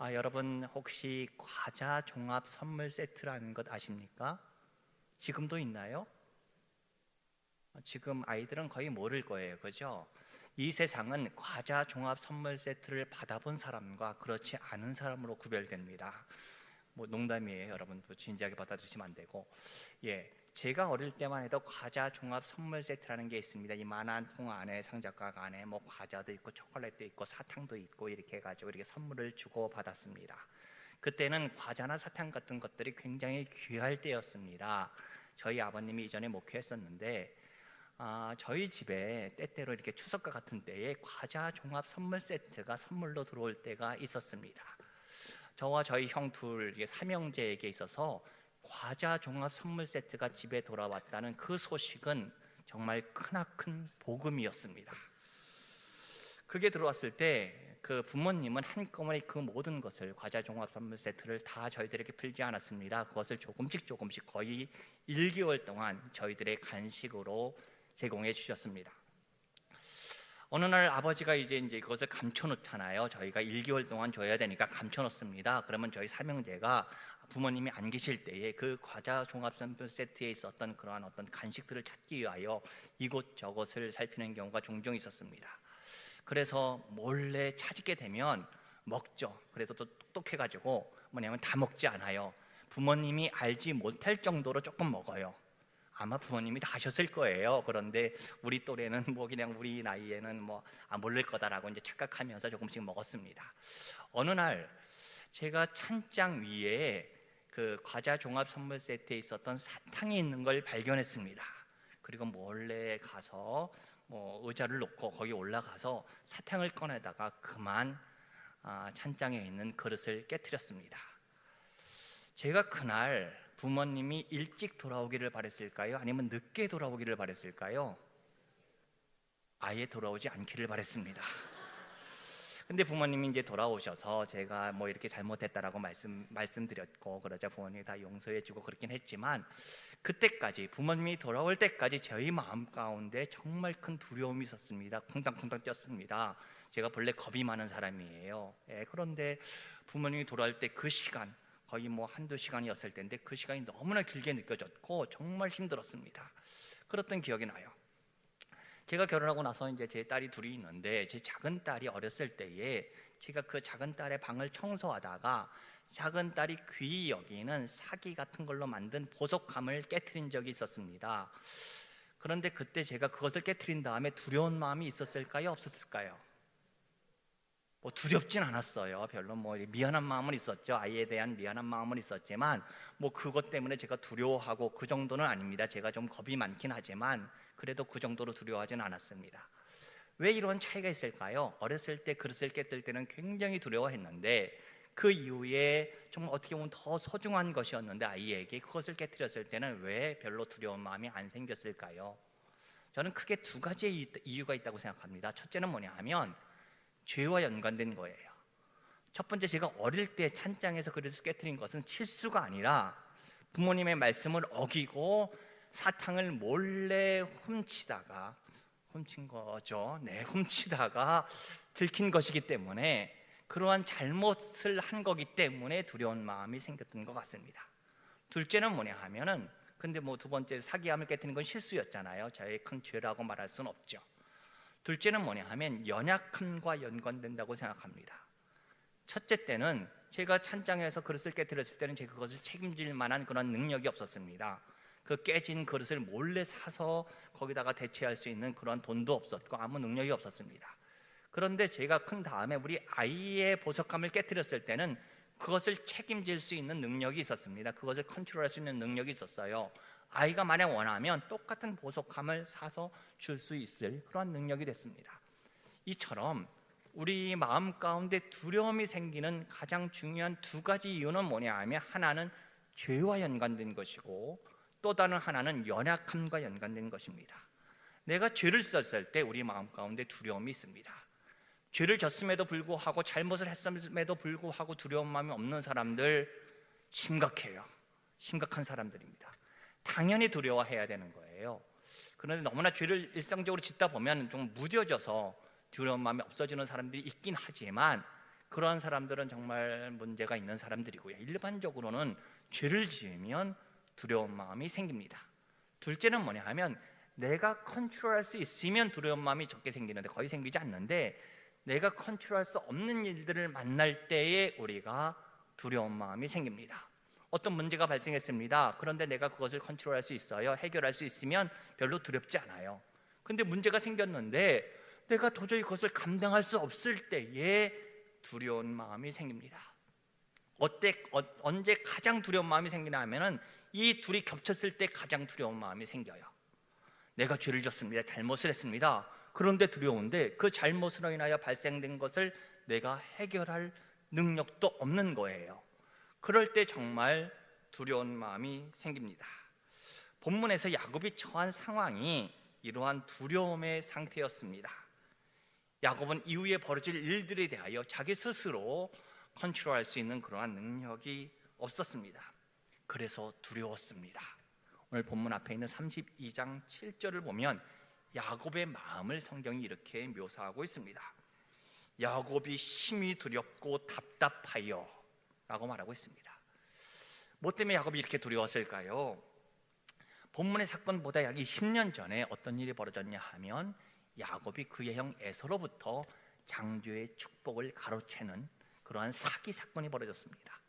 여러분 혹시 과자 종합 선물 세트라는 것 아십니까? 지금도 있나요? 지금 아이들은 거의 모를 거예요, 그죠? 이 세상은 과자 종합 선물 세트를 받아본 사람과 그렇지 않은 사람으로 구별됩니다. 뭐 농담이에요, 여러분. 또 진지하게 받아들이시면 안 되고. 제가 어릴 때만 해도 과자 종합 선물 세트라는 게 있습니다. 이만한 통 안에, 상자가 안에 뭐 과자도 있고 초콜릿도 있고 사탕도 있고 이렇게 해가지고 이렇게 선물을 주고 받았습니다. 그때는 과자나 사탕 같은 것들이 굉장히 귀할 때였습니다. 저희 아버님이 이전에 목회했었는데 저희 집에 때때로 이렇게 추석과 같은 때에 과자 종합 선물 세트가 선물로 들어올 때가 있었습니다. 저와 저희 형 둘 삼형제에게 있어서 과자 종합 선물 세트가 집에 돌아왔다는 그 소식은 정말 크나큰 복음이었습니다. 그게 들어왔을 때 그 부모님은 한꺼번에 그 모든 것을 과자 종합 선물 세트를 다 저희들에게 풀지 않았습니다. 그것을 조금씩 거의 1개월 동안 저희들의 간식으로 제공해 주셨습니다. 어느 날 아버지가 이제 그것을 감춰놓잖아요. 저희가 1개월 동안 줘야 되니까 감춰놓습니다. 그러면 저희 삼형제가 부모님이 안 계실 때에 그 과자 종합 선물 세트에 있었던 그러한 어떤 간식들을 찾기 위하여 이곳저곳을 살피는 경우가 종종 있었습니다. 그래서 몰래 찾게 되면 먹죠. 그래도 또 똑똑해가지고 뭐냐면 다 먹지 않아요. 부모님이 알지 못할 정도로 조금 먹어요. 아마 부모님이 다 하셨을 거예요. 그런데 우리 또래는 뭐 그냥 우리 나이에는 모를 거다라고 이제 착각하면서 조금씩 먹었습니다. 어느 날 제가 찬장 위에 그 과자 종합 선물 세트에 있었던 사탕이 있는 걸 발견했습니다. 그리고 몰래 가서 의자를 놓고 거기 올라가서 사탕을 꺼내다가 그만 찬장에 있는 그릇을 깨트렸습니다. 제가 그날 부모님이 일찍 돌아오기를 바랬을까요? 아니면 늦게 돌아오기를 바랬을까요? 아예 돌아오지 않기를 바랬습니다. 근데 부모님이 이제 돌아오셔서 제가 이렇게 잘못했다라고 말씀드렸고 그러자 부모님이 다 용서해주고 그렇긴 했지만 그때까지 부모님이 돌아올 때까지 저희 마음 가운데 정말 큰 두려움이 있었습니다. 쿵당쿵당 뛰었습니다. 제가 본래 겁이 많은 사람이에요. 그런데 부모님이 돌아올 때 그 시간 거의 한두 시간이었을 텐데 그 시간이 너무나 길게 느껴졌고 정말 힘들었습니다. 그랬던 기억이 나요. 제가 결혼하고 나서 이제 제 딸이 둘이 있는데 제 작은 딸이 어렸을 때에 제가 그 작은 딸의 방을 청소하다가 작은 딸이 귀히 여기는 사기 같은 걸로 만든 보석함을 깨트린 적이 있었습니다. 그런데 그때 제가 그것을 깨트린 다음에 두려운 마음이 있었을까요? 없었을까요? 두렵진 않았어요. 별로 미안한 마음은 있었죠. 아이에 대한 미안한 마음은 있었지만 그것 때문에 제가 두려워하고 그 정도는 아닙니다. 제가 좀 겁이 많긴 하지만 그래도 그 정도로 두려워하진 않았습니다. 왜 이런 차이가 있을까요? 어렸을 때 그릇을 깨뜨릴 때는 굉장히 두려워했는데 그 이후에 좀 어떻게 보면 더 소중한 것이었는데 아이에게 그것을 깨뜨렸을 때는 왜 별로 두려운 마음이 안 생겼을까요? 저는 크게 두 가지 이유가 있다고 생각합니다. 첫째는 뭐냐 하면 죄와 연관된 거예요. 첫 번째, 제가 어릴 때 찬장에서 그릇을 깨뜨린 것은 실수가 아니라 부모님의 말씀을 어기고 사탕을 몰래 훔치다가 들킨 것이기 때문에 그러한 잘못을 한 거기 때문에 두려운 마음이 생겼던 것 같습니다. 둘째는 뭐냐 하면은 근데 두 번째 사기함을 깨뜨린 건 실수였잖아요. 저의 큰 죄라고 말할 수는 없죠. 둘째는 뭐냐 하면 연약함과 연관된다고 생각합니다. 첫째 때는 제가 찬장에서 그릇을 깨뜨렸을 때는 제가 그것을 책임질 만한 그런 능력이 없었습니다. 그 깨진 그릇을 몰래 사서 거기다가 대체할 수 있는 그런 돈도 없었고 아무 능력이 없었습니다. 그런데 제가 큰 다음에 우리 아이의 보석함을 깨뜨렸을 때는 그것을 책임질 수 있는 능력이 있었습니다. 그것을 컨트롤할 수 있는 능력이 있었어요. 아이가 만약 원하면 똑같은 보석함을 사서 줄 수 있을 그런 능력이 됐습니다. 이처럼 우리 마음 가운데 두려움이 생기는 가장 중요한 두 가지 이유는 뭐냐 하면 하나는 죄와 연관된 것이고 또 다른 하나는 연약함과 연관된 것입니다. 내가 죄를 썼을 때 우리 마음 가운데 두려움이 있습니다. 죄를 졌음에도 불구하고 잘못을 했음에도 불구하고 두려운 마음이 없는 사람들 심각해요. 심각한 사람들입니다. 당연히 두려워해야 되는 거예요. 그런데 너무나 죄를 일상적으로 짓다 보면 좀 무뎌져서 두려운 마음이 없어지는 사람들이 있긴 하지만 그러한 사람들은 정말 문제가 있는 사람들이고요. 일반적으로는 죄를 지으면 두려운 마음이 생깁니다. 둘째는 뭐냐 하면 내가 컨트롤할 수 있으면 두려운 마음이 적게 생기는데 거의 생기지 않는데, 내가 컨트롤할 수 없는 일들을 만날 때에 우리가 두려운 마음이 생깁니다. 어떤 문제가 발생했습니다. 그런데 내가 그것을 컨트롤할 수 있어요. 해결할 수 있으면 별로 두렵지 않아요. 근데 문제가 생겼는데 내가 도저히 그것을 감당할 수 없을 때에 두려운 마음이 생깁니다. 언제 가장 두려운 마음이 생기냐 하면은 이 둘이 겹쳤을 때 가장 두려운 마음이 생겨요. 내가 죄를 졌습니다. 잘못을 했습니다. 그런데 두려운데 그 잘못으로 인하여 발생된 것을 내가 해결할 능력도 없는 거예요. 그럴 때 정말 두려운 마음이 생깁니다. 본문에서 야곱이 처한 상황이 이러한 두려움의 상태였습니다. 야곱은 이후에 벌어질 일들에 대하여 자기 스스로 컨트롤할 수 있는 그러한 능력이 없었습니다. 그래서 두려웠습니다. 오늘 본문 앞에 있는 32장 7절을 보면 야곱의 마음을 성경이 이렇게 묘사하고 있습니다. 야곱이 심히 두렵고 답답하여 라고 말하고 있습니다. 뭐 때문에 야곱이 이렇게 두려웠을까요? 본문의 사건보다 약 20년 전에 어떤 일이 벌어졌냐 하면 야곱이 그의 형 에서로부터 장조의 축복을 가로채는 그러한 사기 사건이 벌어졌습니다.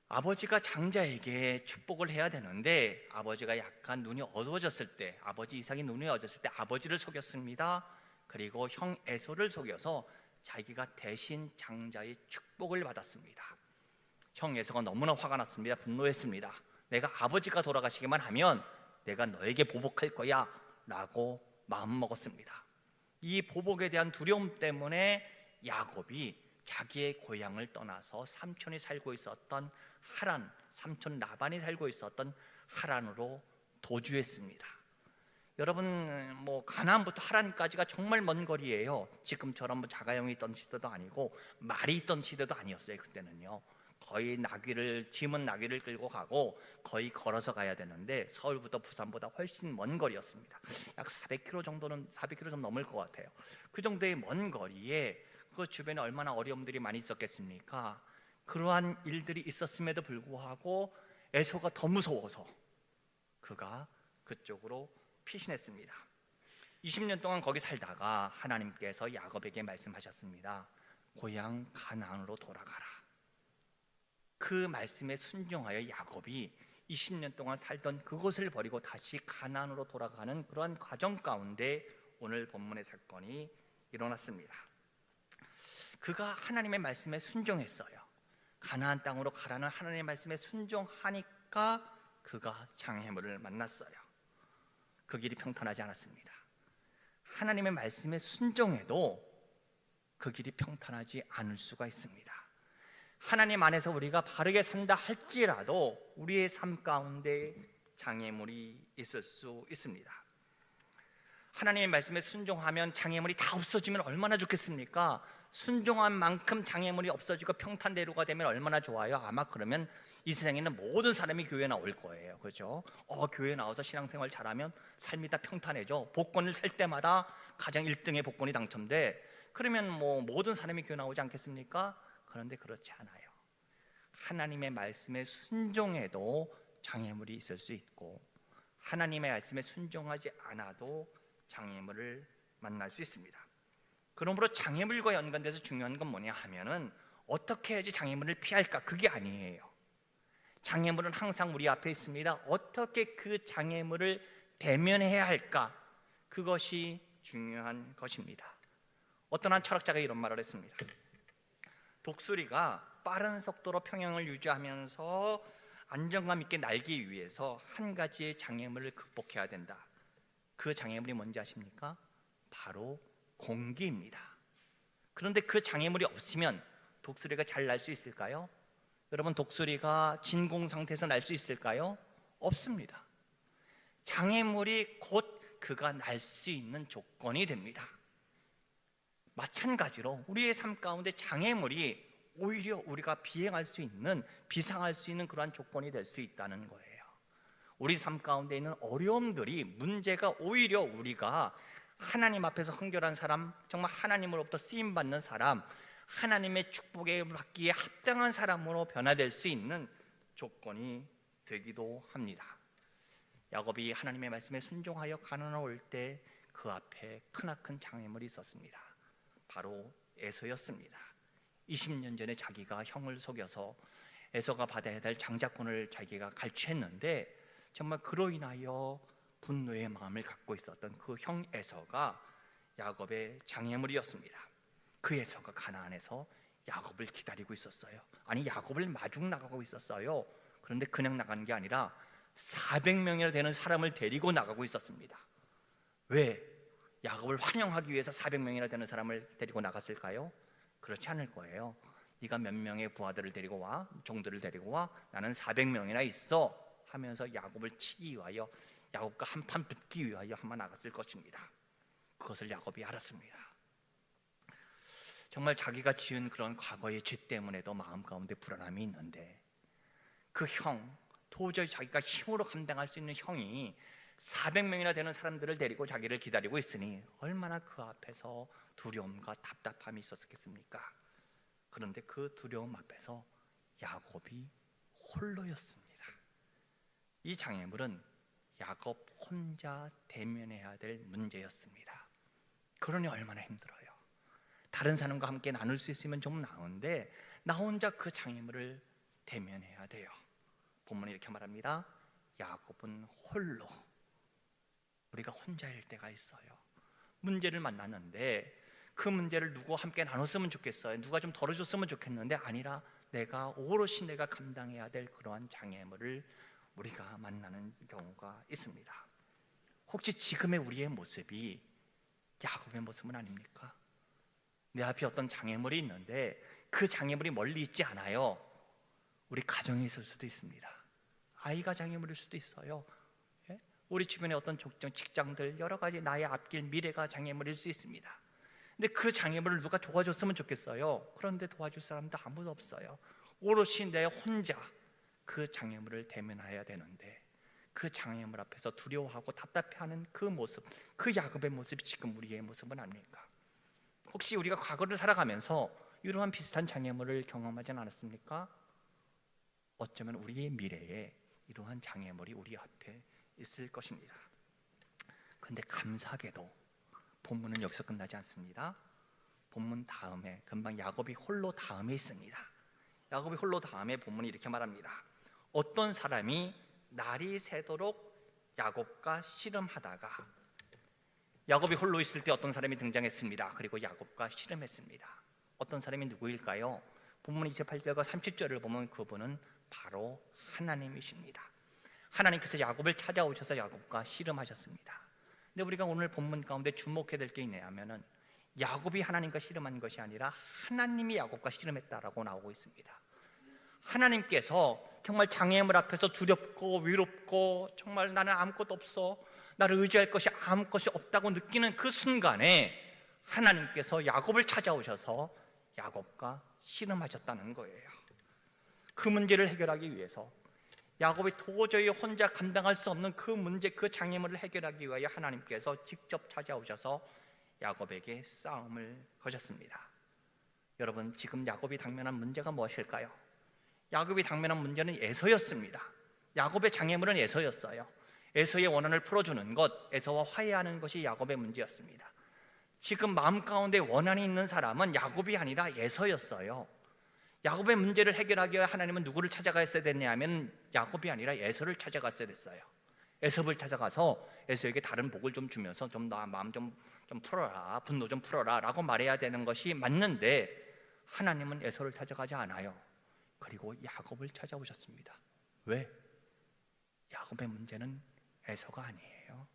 아버지가 장자에게 축복을 해야 되는데 아버지가 약간 눈이 어두워졌을 때, 아버지 이삭이 눈이 어두워졌을 때 아버지를 속였습니다. 그리고 형 에서를 속여서 자기가 대신 장자의 축복을 받았습니다. 형 에서가 너무나 화가 났습니다. 분노했습니다. 내가 아버지가 돌아가시기만 하면 내가 너에게 보복할 거야 라고 마음먹었습니다. 이 보복에 대한 두려움 때문에 야곱이 자기의 고향을 떠나서 삼촌이 살고 있었던 하란, 삼촌 라반이 살고 있었던 하란으로 도주했습니다. 여러분, 가나안부터 하란까지가 정말 먼 거리예요. 지금처럼 자가용이 있던 시대도 아니고 말이 있던 시대도 아니었어요. 그때는요. 거의 짐은 나귀를 끌고 가고 거의 걸어서 가야 되는데 서울부터 부산보다 훨씬 먼 거리였습니다. 약 400km 좀 넘을 것 같아요. 그 정도의 먼 거리에 그 주변에 얼마나 어려움들이 많이 있었겠습니까? 그러한 일들이 있었음에도 불구하고 에서가 더 무서워서 그가 그쪽으로 피신했습니다. 20년 동안 거기 살다가 하나님께서 야곱에게 말씀하셨습니다. 고향 가나안으로 돌아가라. 그 말씀에 순종하여 야곱이 20년 동안 살던 그곳을 버리고 다시 가나안으로 돌아가는 그러한 과정 가운데 오늘 본문의 사건이 일어났습니다. 그가 하나님의 말씀에 순종했어요. 가나안 땅으로 가라는 하나님의 말씀에 순종하니까 그가 장애물을 만났어요. 그 길이 평탄하지 않았습니다. 하나님의 말씀에 순종해도 그 길이 평탄하지 않을 수가 있습니다. 하나님 안에서 우리가 바르게 산다 할지라도 우리의 삶 가운데 장애물이 있을 수 있습니다. 하나님의 말씀에 순종하면 장애물이 다 없어지면 얼마나 좋겠습니까? 순종한 만큼 장애물이 없어지고 평탄대로가 되면 얼마나 좋아요. 아마 그러면 이 세상에 있는 모든 사람이 교회에 나올 거예요. 그렇죠? 교회에 나와서 신앙생활 잘하면 삶이 다 평탄해져. 복권을 살 때마다 가장 1등의 복권이 당첨돼. 그러면 모든 사람이 교회 나오지 않겠습니까? 그런데 그렇지 않아요. 하나님의 말씀에 순종해도 장애물이 있을 수 있고 하나님의 말씀에 순종하지 않아도 장애물을 만날 수 있습니다. 그러므로 장애물과 연관돼서 중요한 건 뭐냐 하면은 어떻게 해야지 장애물을 피할까? 그게 아니에요. 장애물은 항상 우리 앞에 있습니다. 어떻게 그 장애물을 대면해야 할까? 그것이 중요한 것입니다. 어떤 한 철학자가 이런 말을 했습니다. 독수리가 빠른 속도로 평형을 유지하면서 안정감 있게 날기 위해서 한 가지의 장애물을 극복해야 된다. 그 장애물이 뭔지 아십니까? 바로 공기입니다. 그런데 그 장애물이 없으면 독수리가 잘 날 수 있을까요? 여러분, 독수리가 진공 상태에서 날 수 있을까요? 없습니다. 장애물이 곧 그가 날 수 있는 조건이 됩니다. 마찬가지로 우리의 삶 가운데 장애물이 오히려 우리가 비상할 수 있는 그러한 조건이 될 수 있다는 거예요. 우리 삶 가운데 있는 어려움들이, 문제가 오히려 우리가 하나님 앞에서 흥결한 사람, 정말 하나님으로부터 쓰임받는 사람, 하나님의 축복에 받기에 합당한 사람으로 변화될 수 있는 조건이 되기도 합니다. 야곱이 하나님의 말씀에 순종하여 가나안 올 때 그 앞에 크나큰 장애물이 있었습니다. 바로 에서였습니다. 20년 전에 자기가 형을 속여서 에서가 받아야 될 장자권을 자기가 갈취했는데 정말 그로 인하여 분노의 마음을 갖고 있었던 그 형 에서가 야곱의 장애물이었습니다. 그 에서가 가나안에서 야곱을 기다리고 있었어요. 아니, 야곱을 마중 나가고 있었어요. 그런데 그냥 나가는 게 아니라 400명이나 되는 사람을 데리고 나가고 있었습니다. 왜? 야곱을 환영하기 위해서 400명이나 되는 사람을 데리고 나갔을까요? 그렇지 않을 거예요. 네가 몇 명의 부하들을 데리고 와, 종들을 데리고 와, 나는 400명이나 있어 하면서 야곱을 치기 위하여, 야곱과 한판 붙기 위하여 아마 나갔을 것입니다. 그것을 야곱이 알았습니다. 정말 자기가 지은 그런 과거의 죄 때문에도 마음 가운데 불안함이 있는데 그 형, 도저히 자기가 힘으로 감당할 수 있는 형이 400명이나 되는 사람들을 데리고 자기를 기다리고 있으니 얼마나 그 앞에서 두려움과 답답함이 있었겠습니까? 그런데 그 두려움 앞에서 야곱이 홀로였습니다. 이 장애물은 야곱 혼자 대면해야 될 문제였습니다. 그러니 얼마나 힘들어요. 다른 사람과 함께 나눌 수 있으면 좀 나은데 나 혼자 그 장애물을 대면해야 돼요. 본문이 이렇게 말합니다. 야곱은 홀로, 우리가 혼자일 때가 있어요. 문제를 만났는데 그 문제를 누구와 함께 나눴으면 좋겠어요. 누가 좀 덜어줬으면 좋겠는데 아니라 오롯이 내가 감당해야 될 그러한 장애물을 우리가 만나는 경우가 있습니다. 혹시 지금의 우리의 모습이 야곱의 모습은 아닙니까? 내 앞에 어떤 장애물이 있는데 그 장애물이 멀리 있지 않아요. 우리 가정에 있을 수도 있습니다. 아이가 장애물일 수도 있어요. 우리 주변에 어떤 직장들, 여러 가지 나의 앞길 미래가 장애물일 수 있습니다. 근데 그 장애물을 누가 도와줬으면 좋겠어요. 그런데 도와줄 사람도 아무도 없어요. 오롯이 내 혼자 그 장애물을 대면해야 되는데 그 장애물 앞에서 두려워하고 답답해하는 그 모습, 그 야곱의 모습이 지금 우리의 모습은 아닙니까? 혹시 우리가 과거를 살아가면서 이러한 비슷한 장애물을 경험하진 않았습니까? 어쩌면 우리의 미래에 이러한 장애물이 우리 앞에 있을 것입니다. 그런데 감사하게도 본문은 여기서 끝나지 않습니다. 본문 다음에 금방 야곱이 홀로 다음에 있습니다. 야곱이 홀로 다음에 본문이 이렇게 말합니다. 어떤 사람이 날이 새도록 야곱과 씨름하다가, 야곱이 홀로 있을 때 어떤 사람이 등장했습니다. 그리고 야곱과 씨름했습니다. 어떤 사람이 누구일까요? 본문 28절과 30절을 보면 그분은 바로 하나님이십니다. 하나님께서 야곱을 찾아오셔서 야곱과 씨름하셨습니다. 근데 우리가 오늘 본문 가운데 주목해야 될 게 있냐면은 야곱이 하나님과 씨름한 것이 아니라 하나님이 야곱과 씨름했다라고 나오고 있습니다. 하나님께서 정말 장애물 앞에서 두렵고 위롭고 정말 나는 아무것도 없어, 나를 의지할 것이 아무것이 없다고 느끼는 그 순간에 하나님께서 야곱을 찾아오셔서 야곱과 씨름하셨다는 거예요. 그 문제를 해결하기 위해서, 야곱이 도저히 혼자 감당할 수 없는 그 문제, 그 장애물을 해결하기 위하여 하나님께서 직접 찾아오셔서 야곱에게 싸움을 거셨습니다. 여러분, 지금 야곱이 당면한 문제가 무엇일까요? 야곱이 당면한 문제는 에서였습니다. 야곱의 장애물은 에서였어요. 에서의 원한을 풀어주는 것, 에서와 화해하는 것이 야곱의 문제였습니다. 지금 마음 가운데 원한이 있는 사람은 야곱이 아니라 에서였어요. 야곱의 문제를 해결하기 위해 하나님은 누구를 찾아갔어야 됐냐면 야곱이 아니라 에서를 찾아갔어야 됐어요. 에섭을 찾아가서 에서에게 다른 복을 좀 주면서 좀 나 마음 좀 풀어라, 분노 좀 풀어라 라고 말해야 되는 것이 맞는데 하나님은 에서를 찾아가지 않아요. 그리고 야곱을 찾아오셨습니다. 왜? 야곱의 문제는 에서가 아니에요.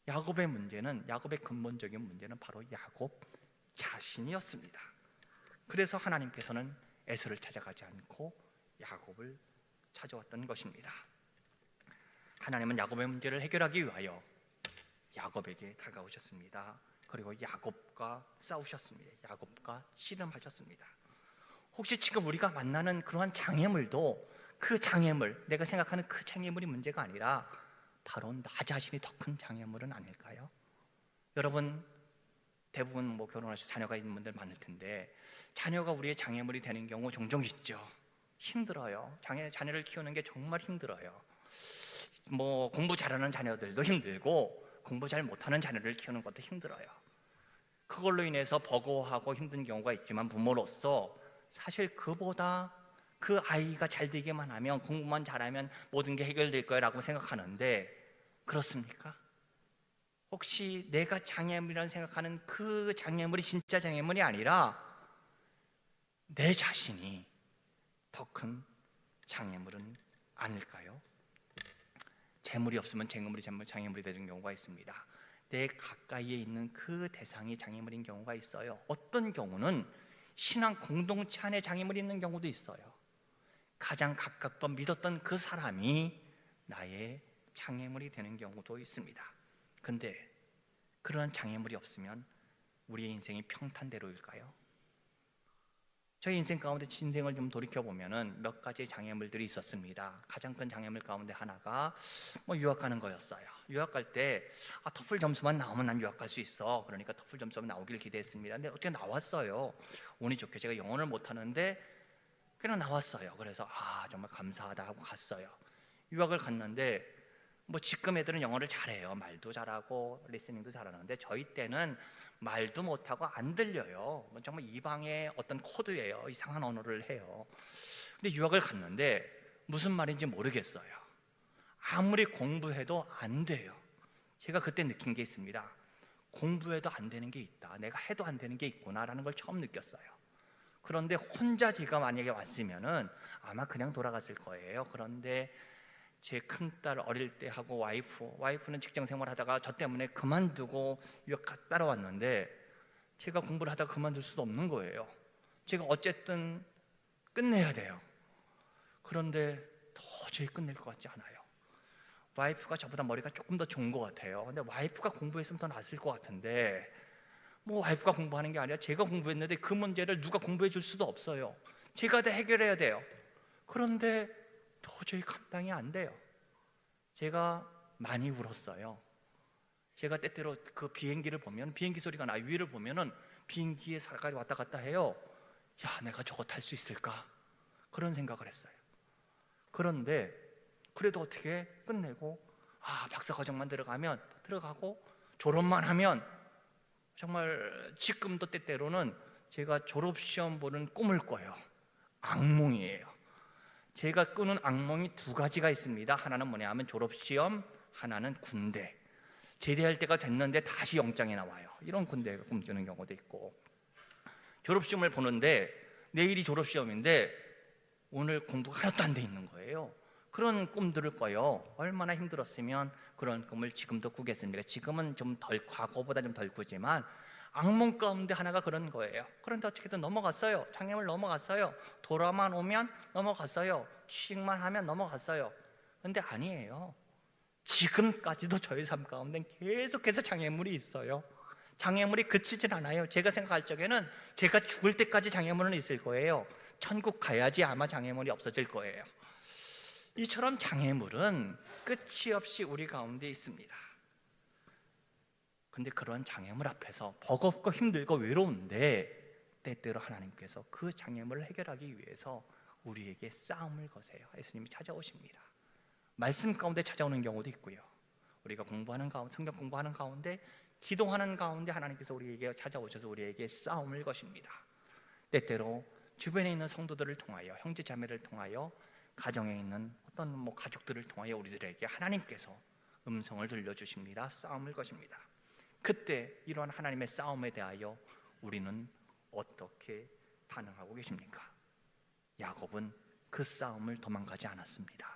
야곱의 문제는, 야곱의 근본적인 문제는 바로 야곱 자신이었습니다. 그래서 하나님께서는 에서를 찾아가지 않고 야곱을 찾아왔던 것입니다. 하나님은 야곱의 문제를 해결하기 위하여 야곱에게 다가오셨습니다. 그리고 야곱과 싸우셨습니다. 야곱과 씨름하셨습니다. 혹시 지금 우리가 만나는 그러한 장애물도 그 장애물, 내가 생각하는 그 장애물이 문제가 아니라 바로 나 자신이 더 큰 장애물은 아닐까요? 여러분, 대부분 뭐 결혼하셔서 자녀가 있는 분들 많을 텐데 자녀가 우리의 장애물이 되는 경우 종종 있죠. 힘들어요. 자녀를 키우는 게 정말 힘들어요. 뭐 공부 잘하는 자녀들도 힘들고 공부 잘 못하는 자녀를 키우는 것도 힘들어요. 그걸로 인해서 버거워하고 힘든 경우가 있지만 부모로서 사실 그보다 그 아이가 잘 되기만 하면, 공부만 잘하면 모든 게 해결될 거라고 생각하는데 그렇습니까? 혹시 내가 장애물이라고 생각하는 그 장애물이 진짜 장애물이 아니라 내 자신이 더 큰 장애물은 아닐까요? 재물이 없으면 장애물이 되는 경우가 있습니다. 내 가까이에 있는 그 대상이 장애물인 경우가 있어요. 어떤 경우는 신앙 공동체 안에 장애물이 있는 경우도 있어요. 가장 가깝던 믿었던 그 사람이 나의 장애물이 되는 경우도 있습니다. 근데 그런 장애물이 없으면 우리의 인생이 평탄대로일까요? 저희 인생 가운데 인생을 좀 돌이켜보면 몇 가지 장애물들이 있었습니다. 가장 큰 장애물 가운데 하나가 유학 가는 거였어요. 유학 갈 때 토플 점수만 나오면 난 유학 갈 수 있어. 그러니까 토플 점수만 나오길 기대했습니다. 근데 어떻게 나왔어요. 운이 좋게 제가 영어를 못하는데 그냥 나왔어요. 그래서 정말 감사하다 하고 갔어요. 유학을 갔는데 지금 애들은 영어를 잘해요. 말도 잘하고 리스닝도 잘하는데 저희 때는 말도 못하고 안 들려요. 정말 이방의 어떤 코드예요. 이상한 언어를 해요. 근데 유학을 갔는데 무슨 말인지 모르겠어요. 아무리 공부해도 안 돼요. 제가 그때 느낀 게 있습니다. 공부해도 안 되는 게 있다. 내가 해도 안 되는 게 있구나라는 걸 처음 느꼈어요. 그런데 혼자 제가 만약에 왔으면은 아마 그냥 돌아갔을 거예요. 그런데 제 큰딸 어릴 때 하고 와이프는 직장 생활하다가 저 때문에 그만두고 유학 따라왔는데 제가 공부를 하다가 그만둘 수도 없는 거예요. 제가 어쨌든 끝내야 돼요. 그런데 도저히 끝낼 것 같지 않아요. 와이프가 저보다 머리가 조금 더 좋은 것 같아요. 근데 와이프가 공부했으면 더 낫을 것 같은데 와이프가 공부하는 게 아니라 제가 공부했는데 그 문제를 누가 공부해 줄 수도 없어요. 제가 다 해결해야 돼요. 그런데 도저히 감당이 안 돼요. 제가 많이 울었어요. 제가 때때로 그 비행기를 보면 비행기 소리가 나 위를 보면은 비행기에 사람이 왔다 갔다 해요. 내가 저거 탈 수 있을까? 그런 생각을 했어요. 그런데 그래도 어떻게 끝내고 박사과정만 들어가고 졸업만 하면 정말 지금도 때때로는 제가 졸업시험 보는 꿈을 꿔요. 악몽이에요. 제가 꾸는 악몽이 두 가지가 있습니다. 하나는 뭐냐 하면 졸업시험, 하나는 군대. 제대할 때가 됐는데 다시 영장이 나와요. 이런 군대가 꿈꾸는 경우도 있고, 졸업시험을 보는데 내일이 졸업시험인데 오늘 공부가 하나도 안 돼 있는 거예요. 그런 꿈들을 꿔요. 얼마나 힘들었으면 그런 꿈을 지금도 꾸겠습니까? 지금은 좀 덜, 과거보다 좀 덜 꾸지만 악몽 가운데 하나가 그런 거예요. 그런데 어떻게든 넘어갔어요. 장애물 넘어갔어요. 돌아만 오면 넘어갔어요. 취직만 하면 넘어갔어요. 그런데 아니에요. 지금까지도 저희 삶 가운데 계속해서 장애물이 있어요. 장애물이 그치진 않아요. 제가 생각할 적에는 제가 죽을 때까지 장애물은 있을 거예요. 천국 가야지 아마 장애물이 없어질 거예요. 이처럼 장애물은 끝이 없이 우리 가운데 있습니다. 근데 그런 장애물 앞에서 버겁고 힘들고 외로운데 때때로 하나님께서 그 장애물을 해결하기 위해서 우리에게 싸움을 거세요. 예수님이 찾아오십니다. 말씀 가운데 찾아오는 경우도 있고요. 우리가 공부하는 가운데, 성경 공부하는 가운데, 기도하는 가운데 하나님께서 우리에게 찾아오셔서 우리에게 싸움을 거십니다. 때때로 주변에 있는 성도들을 통하여, 형제 자매를 통하여, 가정에 있는 어떤 가족들을 통하여 우리들에게 하나님께서 음성을 들려주십니다. 싸움을 거십니다. 그때 이러한 하나님의 싸움에 대하여 우리는 어떻게 반응하고 계십니까? 야곱은 그 싸움을 도망가지 않았습니다.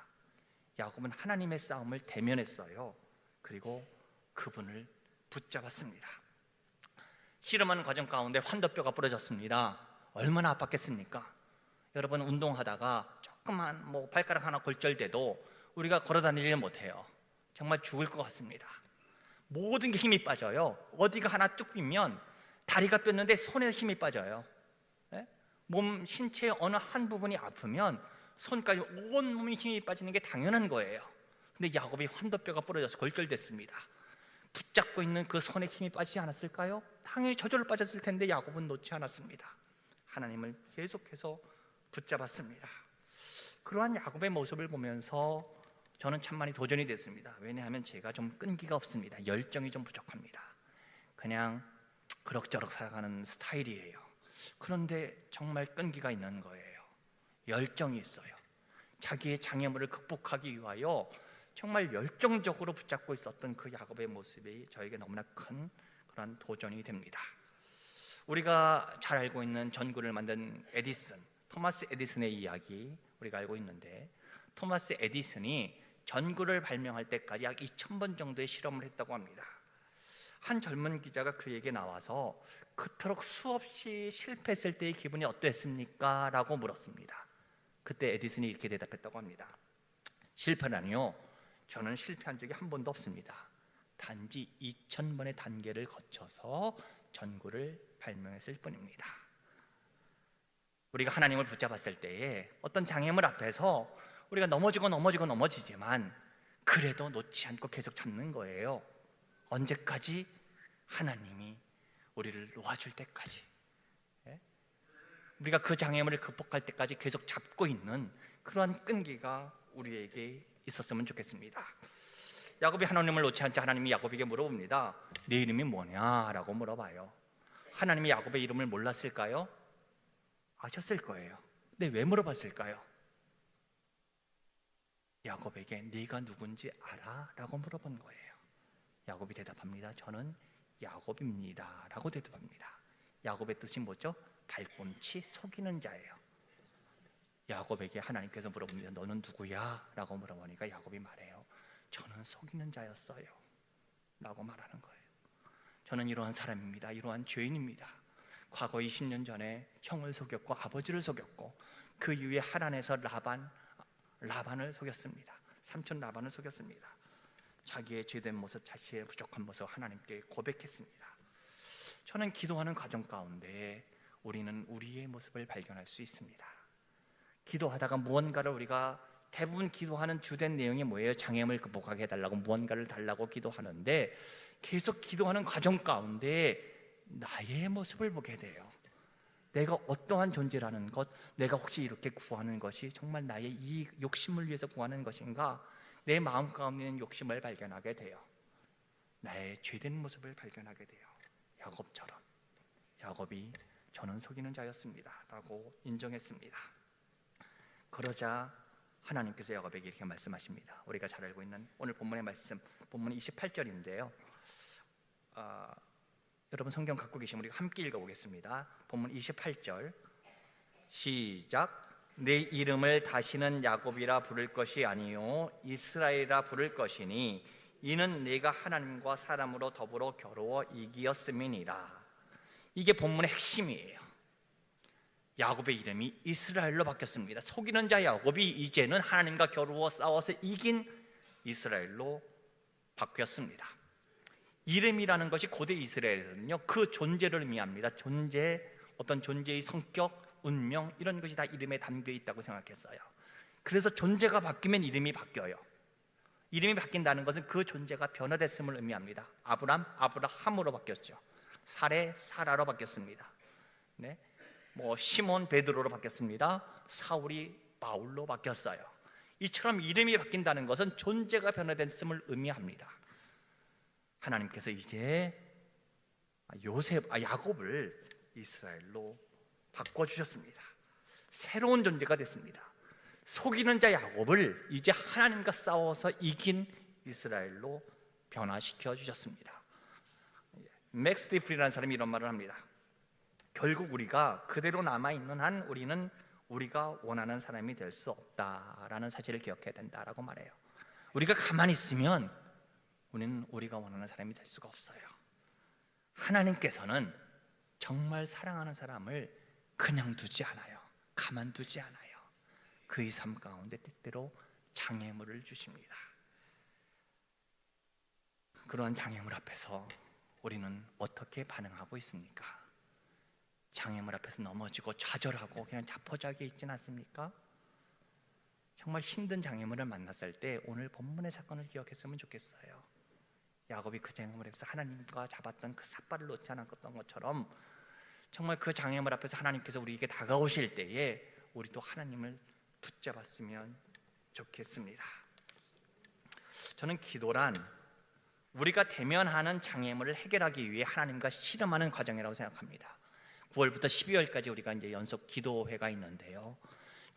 야곱은 하나님의 싸움을 대면했어요. 그리고 그분을 붙잡았습니다. 씨름하는 과정 가운데 환도뼈가 부러졌습니다. 얼마나 아팠겠습니까? 여러분, 운동하다가 조그만 발가락 하나 골절돼도 우리가 걸어다니지 못해요. 정말 죽을 것 같습니다. 모든 게 힘이 빠져요. 어디가 하나 뚝 삐면 다리가 뼈는데 손에 힘이 빠져요. 몸 신체의 어느 한 부분이 아프면 손까지 온 몸에 힘이 빠지는 게 당연한 거예요. 근데 야곱이 환도뼈가 부러져서 골절됐습니다. 붙잡고 있는 그 손에 힘이 빠지지 않았을까요? 당연히 저절로 빠졌을 텐데 야곱은 놓지 않았습니다. 하나님을 계속해서 붙잡았습니다. 그러한 야곱의 모습을 보면서 저는 참 많이 도전이 됐습니다. 왜냐하면 제가 좀 끈기가 없습니다. 열정이 좀 부족합니다. 그냥 그럭저럭 살아가는 스타일이에요. 그런데 정말 끈기가 있는 거예요. 열정이 있어요. 자기의 장애물을 극복하기 위하여 정말 열정적으로 붙잡고 있었던 그 야곱의 모습이 저에게 너무나 큰 그런 도전이 됩니다. 우리가 잘 알고 있는 전구를 만든 에디슨, 토마스 에디슨의 이야기 우리가 알고 있는데, 토마스 에디슨이 전구를 발명할 때까지 약 2000번 정도의 실험을 했다고 합니다. 한 젊은 기자가 그에게 나와서 그토록 수없이 실패했을 때의 기분이 어땠습니까? 라고 물었습니다. 그때 에디슨이 이렇게 대답했다고 합니다. 실패라니요? 저는 실패한 적이 한 번도 없습니다. 단지 2000번의 단계를 거쳐서 전구를 발명했을 뿐입니다. 우리가 하나님을 붙잡았을 때에 어떤 장애물 앞에서 우리가 넘어지지만 그래도 놓지 않고 계속 잡는 거예요. 언제까지? 하나님이 우리를 놓아줄 때까지, 우리가 그 장애물을 극복할 때까지 계속 잡고 있는 그러한 끈기가 우리에게 있었으면 좋겠습니다. 야곱이 하나님을 놓지 않자 하나님이 야곱에게 물어봅니다. 네 이름이 뭐냐? 라고 물어봐요. 하나님이 야곱의 이름을 몰랐을까요? 아셨을 거예요. 근데 왜 물어봤을까요? 야곱에게 네가 누군지 알아? 라고 물어본 거예요. 야곱이 대답합니다. 저는 야곱입니다 라고 대답합니다. 야곱의 뜻이 뭐죠? 발꿈치 속이는 자예요. 야곱에게 하나님께서 물어봅니다. 너는 누구야? 라고 물어보니까 야곱이 말해요. 저는 속이는 자였어요 라고 말하는 거예요. 저는 이러한 사람입니다. 이러한 죄인입니다. 과거 20년 전에 형을 속였고 아버지를 속였고 그 이후에 하란에서 라반을 속였습니다. 삼촌 라반을 속였습니다. 자기의 죄된 모습, 자신의 부족한 모습 하나님께 고백했습니다. 저는 기도하는 과정 가운데 우리는 우리의 모습을 발견할 수 있습니다. 기도하다가 무언가를 우리가 대부분 기도하는 주된 내용이 뭐예요? 장애물 극복하게 해달라고 무언가를 달라고 기도하는데 계속 기도하는 과정 가운데 나의 모습을 보게 돼요. 내가 어떠한 존재라는 것, 내가 혹시 이렇게 구하는 것이 정말 나의 이 욕심을 위해서 구하는 것인가? 내 마음 가운데 있는 욕심을 발견하게 돼요. 나의 죄된 모습을 발견하게 돼요. 야곱처럼. 야곱이 저는 속이는 자였습니다 라고 인정했습니다. 그러자 하나님께서 야곱에게 이렇게 말씀하십니다. 우리가 잘 알고 있는 오늘 본문의 말씀, 본문 28절인데요. 여러분 성경 갖고 계시면 우리가 함께 읽어보겠습니다. 본문 28절 시작. 내 이름을 다시는 야곱이라 부를 것이 아니요 이스라엘이라 부를 것이니 이는 내가 하나님과 사람으로 더불어 겨루어 이기었음이니라. 이게 본문의 핵심이에요. 야곱의 이름이 이스라엘로 바뀌었습니다. 속이는 자 야곱이 이제는 하나님과 겨루어 싸워서 이긴 이스라엘로 바뀌었습니다. 이름이라는 것이 고대 이스라엘에서는요 그 존재를 의미합니다. 존재, 어떤 존재의 성격, 운명 이런 것이 다 이름에 담겨 있다고 생각했어요. 그래서 존재가 바뀌면 이름이 바뀌어요. 이름이 바뀐다는 것은 그 존재가 변화됐음을 의미합니다. 아브라함으로 바뀌었죠. 사라로 바뀌었습니다. 네, 시몬 베드로로 바뀌었습니다. 사울이 바울로 바뀌었어요. 이처럼 이름이 바뀐다는 것은 존재가 변화됐음을 의미합니다. 하나님께서 이제 야곱을 이스라엘로 바꿔주셨습니다. 새로운 존재가 됐습니다. 속이는 자 야곱을 이제 하나님과 싸워서 이긴 이스라엘로 변화시켜 주셨습니다. 맥스 디프리라는 사람이 이런 말을 합니다. 결국 우리가 그대로 남아있는 한 우리는 우리가 원하는 사람이 될 수 없다라는 사실을 기억해야 된다라고 말해요. 우리가 가만히 있으면 우리는 우리가 원하는 사람이 될 수가 없어요. 하나님께서는 정말 사랑하는 사람을 그냥 두지 않아요. 가만두지 않아요. 그의 삶 가운데 때때로 장애물을 주십니다. 그러한 장애물 앞에서 우리는 어떻게 반응하고 있습니까? 장애물 앞에서 넘어지고 좌절하고 그냥 자포자기해 있진 않습니까? 정말 힘든 장애물을 만났을 때 오늘 본문의 사건을 기억했으면 좋겠어요. 야곱이 그 장애물 앞에서 하나님과 잡았던 그 삿발을 놓지 않았던 것처럼 정말 그 장애물 앞에서 하나님께서 우리에게 다가오실 때에 우리도 하나님을 붙잡았으면 좋겠습니다. 저는 기도란 우리가 대면하는 장애물을 해결하기 위해 하나님과 씨름하는 과정이라고 생각합니다. 9월부터 12월까지 우리가 이제 연속 기도회가 있는데요.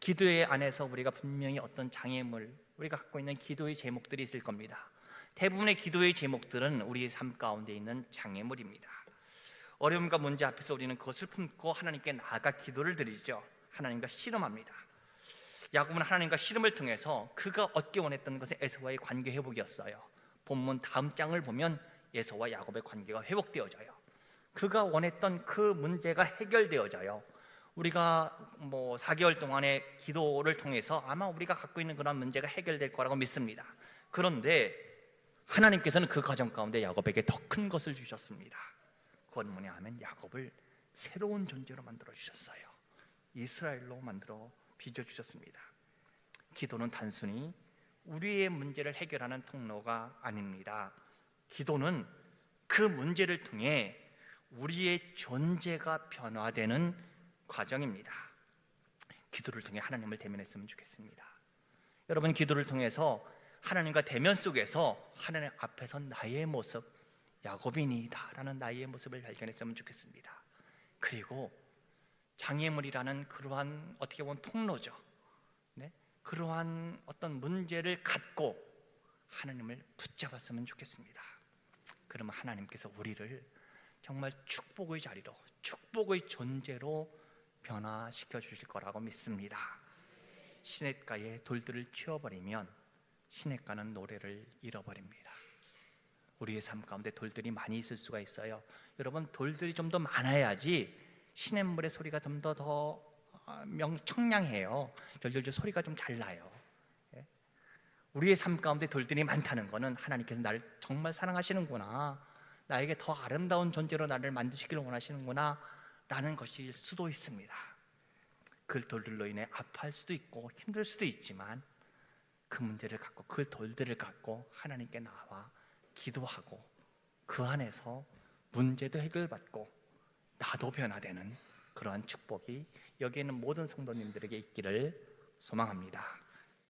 기도회 안에서 우리가 분명히 어떤 장애물, 우리가 갖고 있는 기도의 제목들이 있을 겁니다. 대부분의 기도의 제목들은 우리의 삶 가운데 있는 장애물입니다. 어려움과 문제 앞에서 우리는 그것을 품고 하나님께 나아가 기도를 드리죠. 하나님과 씨름합니다. 야곱은 하나님과 씨름을 통해서 그가 얻기 원했던 것은 에서와의 관계 회복이었어요. 본문 다음 장을 보면 에서와 야곱의 관계가 회복되어져요. 그가 원했던 그 문제가 해결되어져요. 우리가 4개월 동안의 기도를 통해서 아마 우리가 갖고 있는 그런 문제가 해결될 거라고 믿습니다. 그런데 하나님께서는 그 과정 가운데 야곱에게 더 큰 것을 주셨습니다. 그건 뭐냐 하면 야곱을 새로운 존재로 만들어 주셨어요. 이스라엘로 만들어 빚어주셨습니다. 기도는 단순히 우리의 문제를 해결하는 통로가 아닙니다. 기도는 그 문제를 통해 우리의 존재가 변화되는 과정입니다. 기도를 통해 하나님을 대면했으면 좋겠습니다. 여러분, 기도를 통해서 하나님과 대면 속에서 하나님 앞에서 나의 모습, 야곱이니이다 라는 나의 모습을 발견했으면 좋겠습니다. 그리고 장애물이라는 그러한 어떻게 보면 통로죠. 네? 그러한 어떤 문제를 갖고 하나님을 붙잡았으면 좋겠습니다. 그러면 하나님께서 우리를 정말 축복의 자리로, 축복의 존재로 변화시켜 주실 거라고 믿습니다. 시냇가에 돌들을 치워버리면 시냇가는 노래를 잃어버립니다. 우리의 삶 가운데 돌들이 많이 있을 수가 있어요. 여러분, 돌들이 좀 더 많아야지 시냇물의 소리가 좀 더 청량해요. 절절절 소리가 좀 잘 나요. 우리의 삶 가운데 돌들이 많다는 것은 하나님께서 나를 정말 사랑하시는구나, 나에게 더 아름다운 존재로 나를 만드시기를 원하시는구나 라는 것일 수도 있습니다. 그 돌들로 인해 아파할 수도 있고 힘들 수도 있지만 그 문제를 갖고, 그 돌들을 갖고 하나님께 나와 기도하고 그 안에서 문제도 해결받고 나도 변화되는 그러한 축복이 여기에 있는 모든 성도님들에게 있기를 소망합니다.